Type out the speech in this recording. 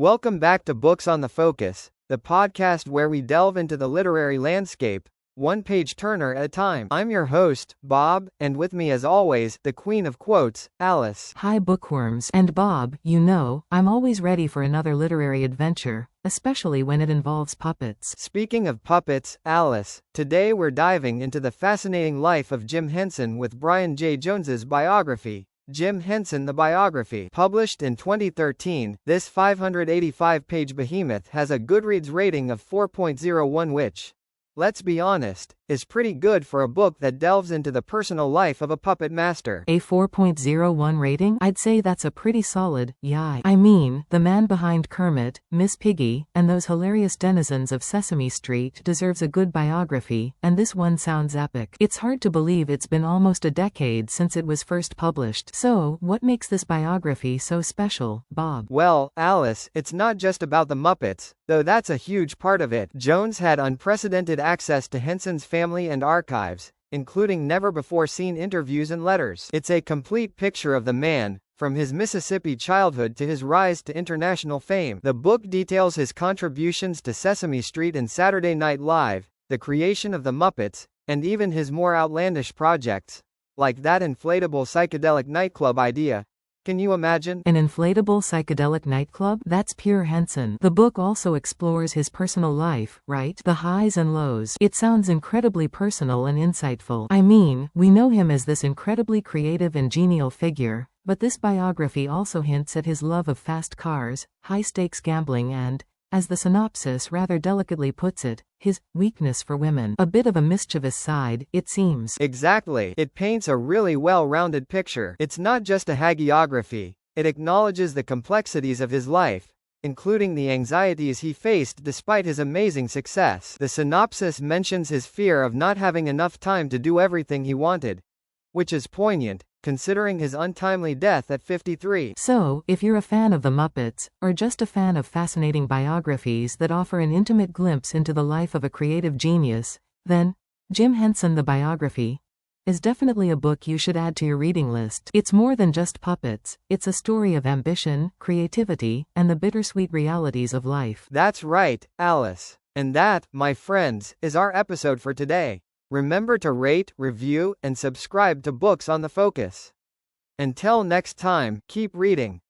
Welcome back to Books on the Focus, the podcast where we delve into the literary landscape, one page turner at a time. I'm your host, Bob, and with me as always, the queen of quotes, Alice. Hi bookworms. And Bob, you know, I'm always ready for another literary adventure, especially when it involves puppets. Speaking of puppets, Alice, today we're diving into the fascinating life of Jim Henson with Brian J. Jones's biography. Jim Henson: The Biography. Published in 2013, this 585-page behemoth has a Goodreads rating of 4.01 which, let's be honest, is pretty good for a book that delves into the personal life of a puppet master. A 4.01 rating? I'd say that's a pretty solid, yay. I mean, the man behind Kermit, Miss Piggy, and those hilarious denizens of Sesame Street deserves a good biography, and this one sounds epic. It's hard to believe it's been almost a decade since it was first published. So, what makes this biography so special, Bob? Well, Alice, it's not just about the Muppets, though that's a huge part of it. Jones had unprecedented access to Henson's family and archives, including never-before-seen interviews and letters. It's a complete picture of the man, from his Mississippi childhood to his rise to international fame. The book details his contributions to Sesame Street and Saturday Night Live, the creation of the Muppets, and even his more outlandish projects, like that inflatable psychedelic nightclub idea. Can you imagine? An inflatable psychedelic nightclub? That's pure Henson. The book also explores his personal life, right? The highs and lows. It sounds incredibly personal and insightful. I mean, we know him as this incredibly creative and genial figure, but this biography also hints at his love of fast cars, high-stakes gambling and, as the synopsis rather delicately puts it, his weakness for women. A bit of a mischievous side, it seems. Exactly. It paints a really well-rounded picture. It's not just a hagiography. It acknowledges the complexities of his life, including the anxieties he faced despite his amazing success. The synopsis mentions his fear of not having enough time to do everything he wanted, which is poignant, considering his untimely death at 53. So, if you're a fan of the Muppets, or just a fan of fascinating biographies that offer an intimate glimpse into the life of a creative genius, then Jim Henson: The Biography is definitely a book you should add to your reading list. It's more than just puppets, it's a story of ambition, creativity, and the bittersweet realities of life. That's right, Alice. And that, my friends, is our episode for today. Remember to rate, review, and subscribe to Books on the Focus. Until next time, keep reading.